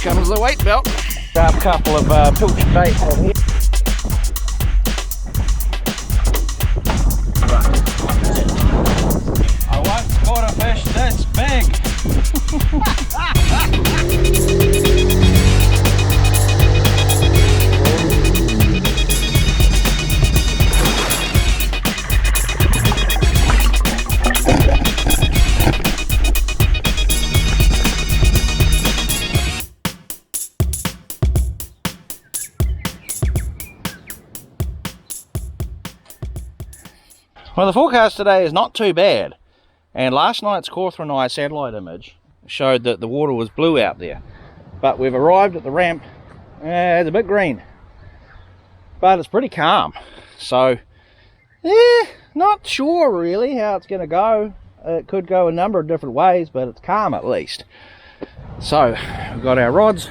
comes the weight belt. Got a couple of pilch bait on here. I once caught a fish this big. Well, the forecast today is not too bad, and last night's Cawthron and I satellite image showed that the water was blue out there, but we've arrived at the ramp. It's a bit green, but it's pretty calm, so not sure really how it's going to go. It could go a number of different ways, but it's calm at least. So we've got our rods,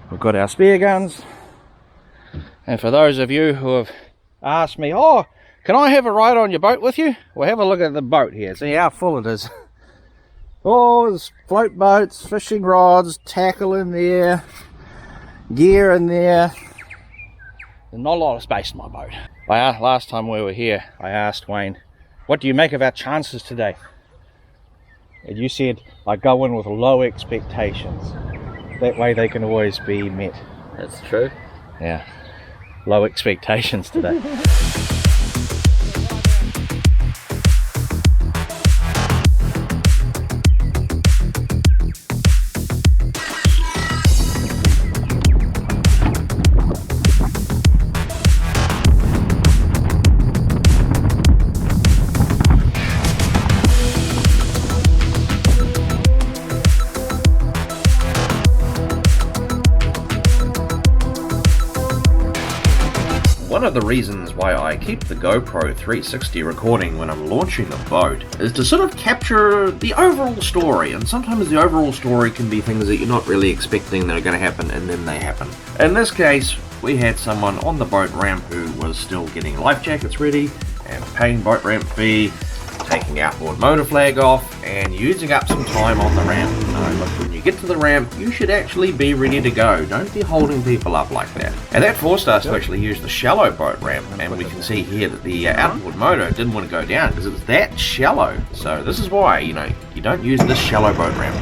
we've got our spear guns, and for those of you who have asked me, oh, can I have a ride on your boat with you? Well, have a look at the boat here. See how full it is. Oh, there's float boats, fishing rods, tackle in there, gear in there. There's not a lot of space in my boat. Last time we were here, I asked Wayne, what do you make of our chances today? And you said, I go in with low expectations. That way they can always be met. That's true. Yeah, low expectations today. One of the reasons why I keep the GoPro 360 recording when I'm launching the boat is to sort of capture the overall story, and sometimes the overall story can be things that you're not really expecting that are going to happen, and then they happen. In this case, we had someone on the boat ramp who was still getting life jackets ready and paying boat ramp fee, taking outboard motor flag off, and using up some time on the ramp. No, look, when you get to the ramp, you should actually be ready to go. Don't be holding people up like that. And that forced us to actually use the shallow boat ramp, and we can see here that the outboard motor didn't want to go down because it's that shallow. So this is why, you don't use this shallow boat ramp.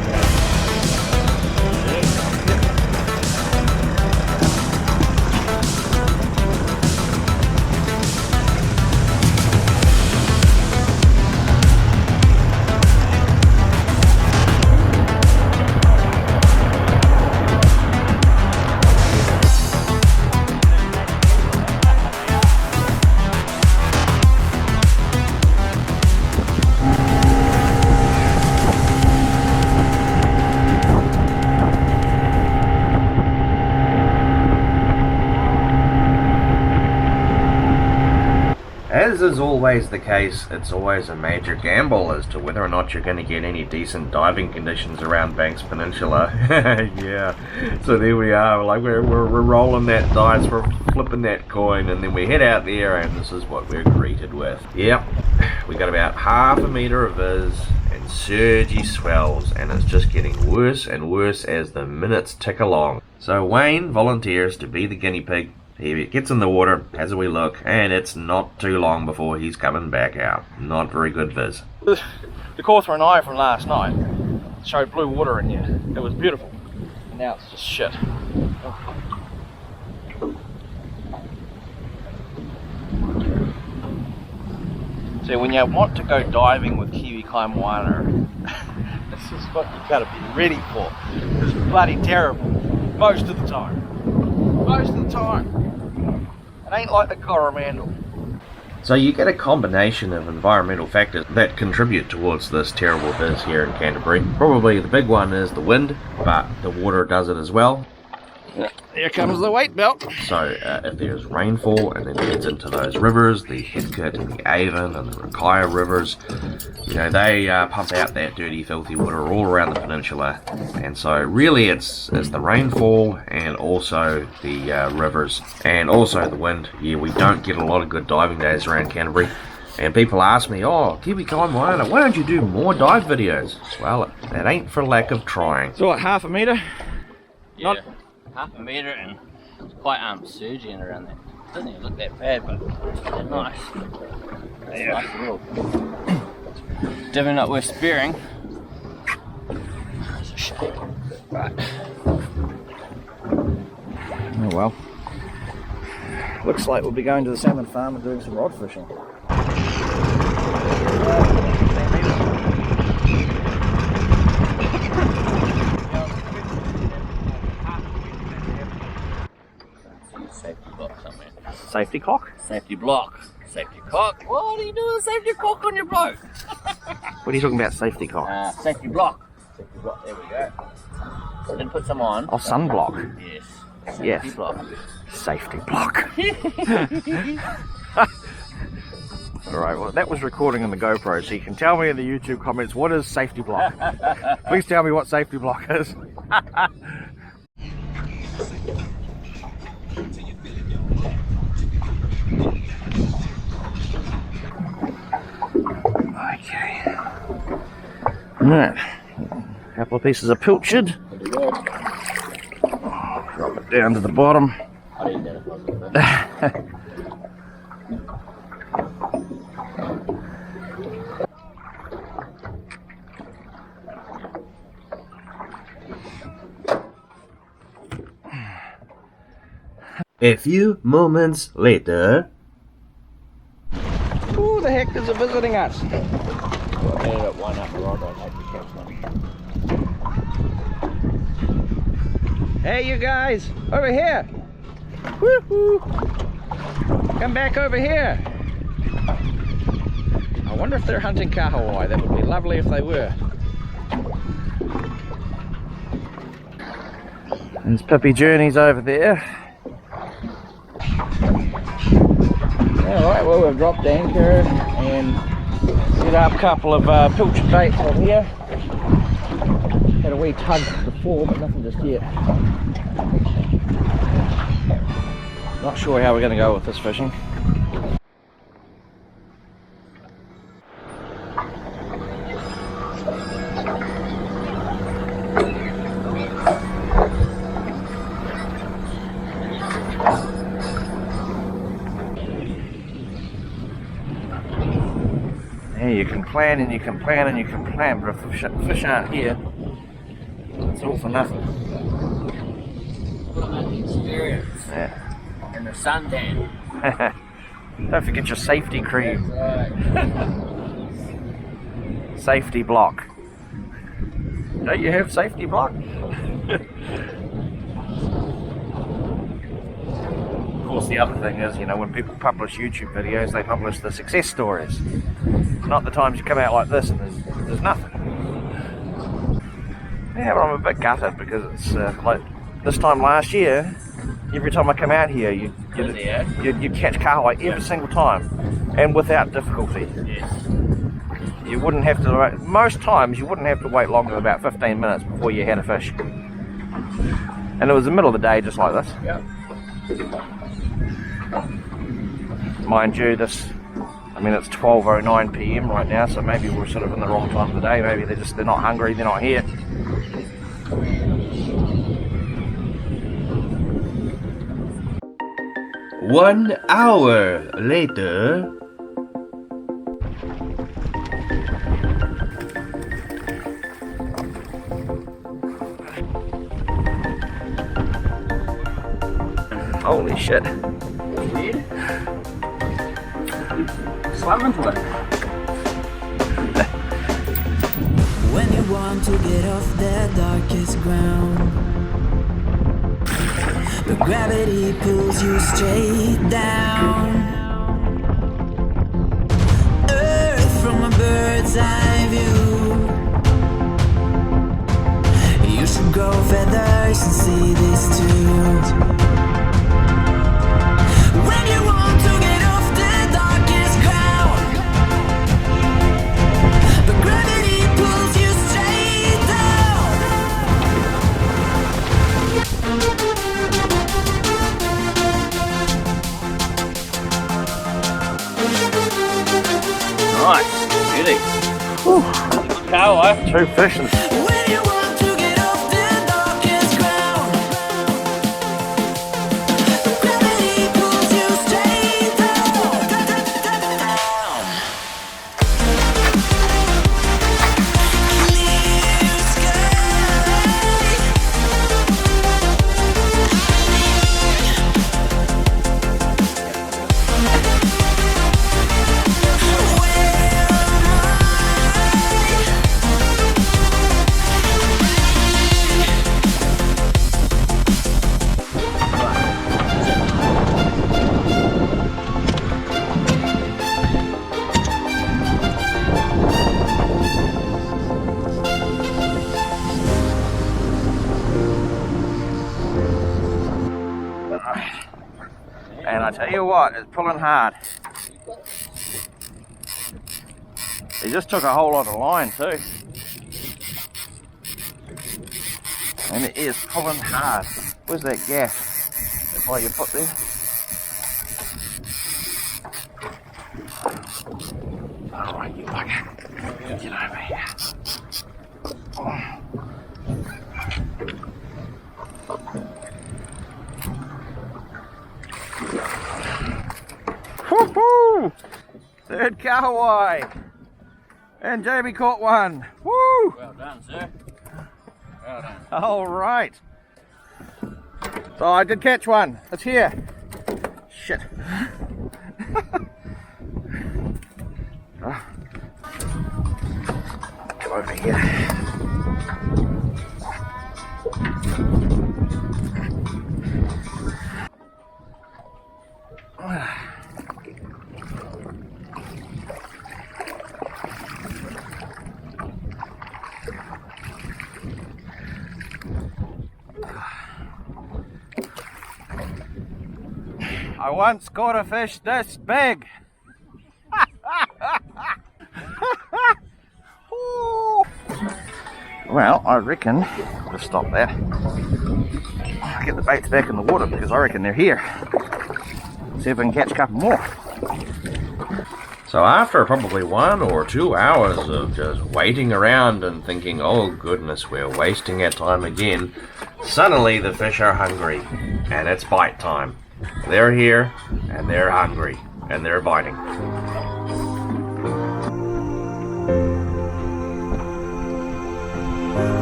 As is always the case, it's always a major gamble as to whether or not you're going to get any decent diving conditions around Banks Peninsula. Yeah, so there we are, like we're rolling that dice, we're flipping that coin, and then we head out there and this is what we're greeted with. Yep, we got about half a metre of viz and surgy swells, and it's just getting worse and worse as the minutes tick along. So Wayne volunteers to be the guinea pig. He gets in the water, has a wee look, and it's not too long before he's coming back out. Not very good viz. The Cawthron and I from last night showed blue water in here. It was beautiful. And now it's just shit. So when you want to go diving with Kiwi Kaimoana, this is what you've got to be ready for. It's bloody terrible. Most of the time. Most of the time. It ain't like the Coromandel. So you get a combination of environmental factors that contribute towards this terrible viz here in Canterbury. Probably the big one is the wind, but the water does it as well. Here comes the weight belt. So if there's rainfall and then it gets into those rivers, the Heathcote and the Avon and the Rakaia rivers, they pump out that dirty, filthy water all around the peninsula. And so really it's the rainfall and also the rivers and also the wind. Yeah, we don't get a lot of good diving days around Canterbury. And people ask me, oh, Kiwi Kaimoana, why don't you do more dive videos? Well, that ain't for lack of trying. So what, half a metre? Yeah, half a metre, and it's quite surgy and around there. Doesn't even look that bad, but they're nice. It's nice little. Definitely not worth spearing. It's a shame. Right. Oh well. Looks like we'll be going to the salmon farm and doing some rod fishing. Safety block somewhere. Safety clock? Safety block. Safety cock. What are you doing with a safety cock on your boat? What are you talking about, safety cock? Safety block. Safety block, there we go. So then put some on. Oh, sunblock. Yes. Yes. Safety block. Safety block. Alright, well that was recording on the GoPro, so you can tell me in the YouTube comments, what is safety block? Please tell me what safety block is. Okay. Alright. A couple of pieces of pilchard. Drop it down to the bottom. A few moments later. Who the heck is visiting us? I ended up one up the rod, I'd have to catch one. Hey you guys, over here. Woohoo! Come back over here. I wonder if they're hunting kahawai. That would be lovely if they were. There's Pippi Journeys over there. Alright, well we've dropped anchor and set up a couple of pilchard baits on here. Had a wee tug before, but nothing just yet. Not sure how we're going to go with this fishing. Yeah, you can plan and you can plan and you can plan, but if fish aren't here, it's all for nothing. What about the experience? Yeah. And the suntan. Don't forget your safety cream. That's right. Safety block. Don't you have safety block? Of course, the other thing is, you know, when people publish YouTube videos, they publish the success stories. Not the times you come out like this and there's nothing. Yeah, but I'm a bit gutted because it's like this time last year, every time I come out here, you'd catch kahawai every single time, and without difficulty. Yes. You wouldn't have to wait, most times you wouldn't have to wait longer than about 15 minutes before you had a fish. And it was the middle of the day just like this. Yep. Mind you, it's 12:09 PM right now, so maybe we're sort of in the wrong time of the day. Maybe they're not hungry, they're not here. 1 hour later. Holy shit. Weird. Swam into it. When you want to get off the darkest ground, but gravity pulls you straight down. Earth from a bird's eye view. You should grow feathers and see this too. When you want to get off the darkest ground, but gravity pulls you straight down. Nice. Beauty. Kahawai. 2 fish and When you want to get off the darkest ground, And I tell you what, it's pulling hard. He just took a whole lot of line too. And it is pulling hard. Where's that gaff? That's why you put there. Alright, you bugger. Get over here. Woohoo! Third kahawai. And Jamie caught one. Woo! Well done, sir. Well done. All right. So I did catch one. It's here. Shit. Come over here. I once caught a fish this big. Well, I reckon we'll stop there. Get the baits back in the water because I reckon they're here. See if we can catch a couple more. So after probably 1 or 2 hours of just waiting around and thinking, oh goodness, we're wasting our time again, suddenly the fish are hungry and it's bite time. They're here and they're hungry and they're biting.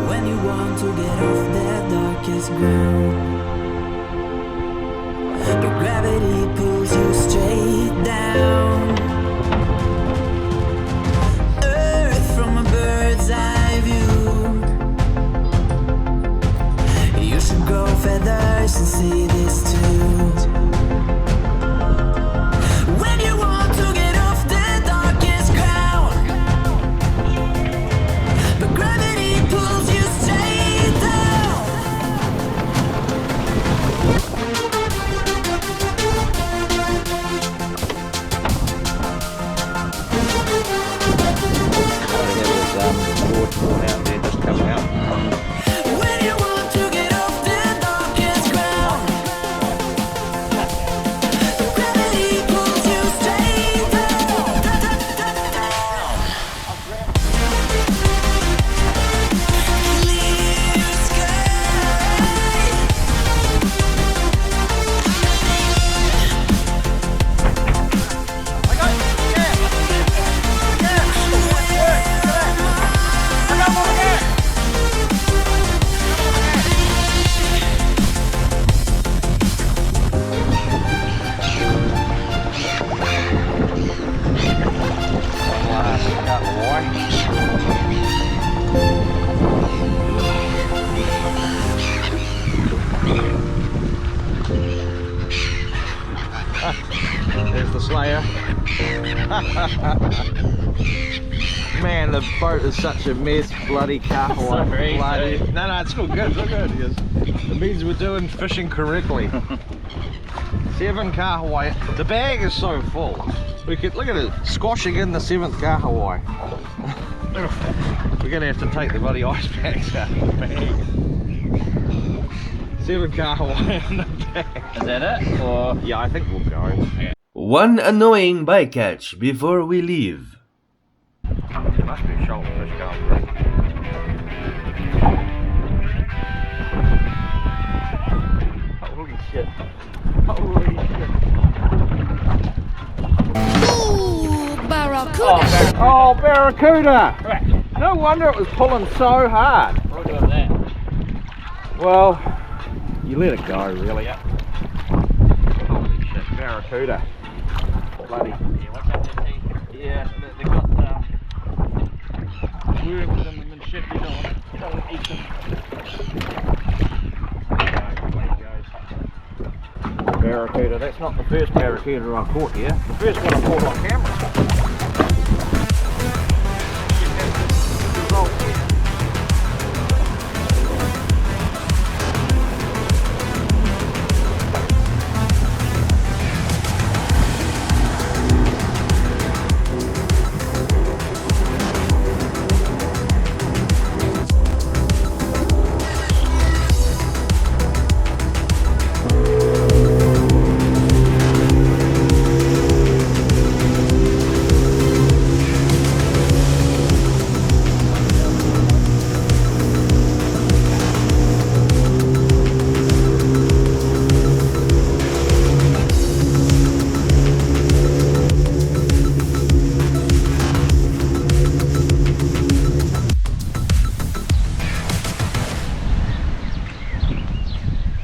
When you want to get off that darkest ground, but gravity pulls you straight down. Earth from a bird's eye view. You should grow feathers and see this too. When you want to get off the darkest ground, but gravity pulls you straight down. Out there just coming out. When you want to get off the darkest ground, gravity pulls you straight down. Clear sky. There's the slayer. Man, the boat is such a mess. Bloody kahawai. Sorry, Bloody. sorry. No, it's all good. It's all good. Yes. It means we're doing fishing correctly. 7 kahawai. The bag is so full. We could look at it squashing in the 7th kahawai. We're gonna have to take the bloody ice packs out of the bag. 7 kahawai in the bag. Is that it? Or Yeah, I think we'll go. One annoying bycatch before we leave. There must be a shellfish going through. Holy shit. Holy shit. Ooh, barracuda. Oh, barracuda! Correct. No wonder it was pulling so hard. Look at that. Well, you let it go, really. Yep. Holy shit, barracuda. Bloody. Yeah, what's that teeth? Yeah, they got worms in them and shit. You don't want to eat them. Barracuda. That's not the first barracuda I caught here. The first one I caught on camera.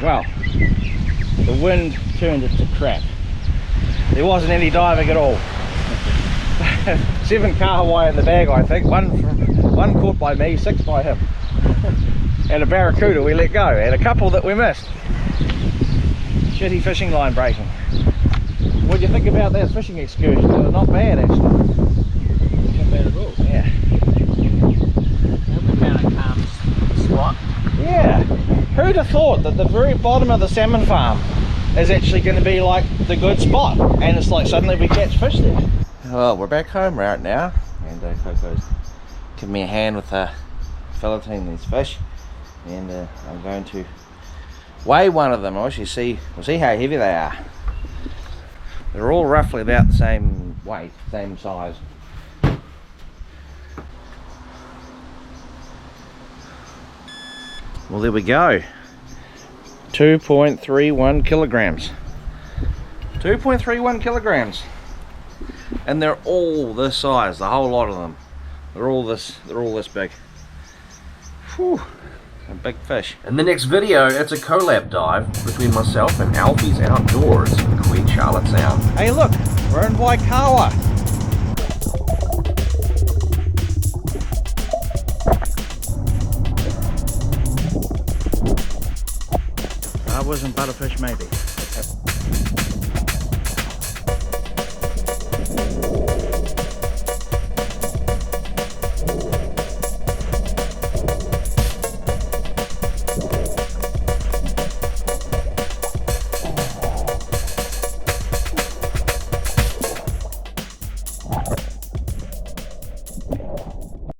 well, the wind turned it to crap. There wasn't any diving at all. 7 kahawai in the bag, I think. One caught by me, 6 by him. And a barracuda we let go, and a couple that we missed. Shitty fishing line breaking. What do you think about that fishing excursion? It was not bad actually. Not bad at all. Yeah. And we found a calm spot. Yeah. Who'd have thought that the very bottom of the salmon farm is actually going to be like the good spot, and it's like suddenly we catch fish there. Well, we're back home right now, and Coco's giving me a hand with filleting these fish, and I'm going to weigh one of them. We'll see how heavy they are. They're all roughly about the same weight, same size. Well, there we go. 2.31 kilograms. 2.31 kilograms. And they're all this size, the whole lot of them. They're all this big. Whew, a big fish. In the next video, it's a collab dive between myself and Alfie's Outdoors in Queen Charlotte Sound. Hey look, we're in Waikawa. That wasn't butterfish maybe.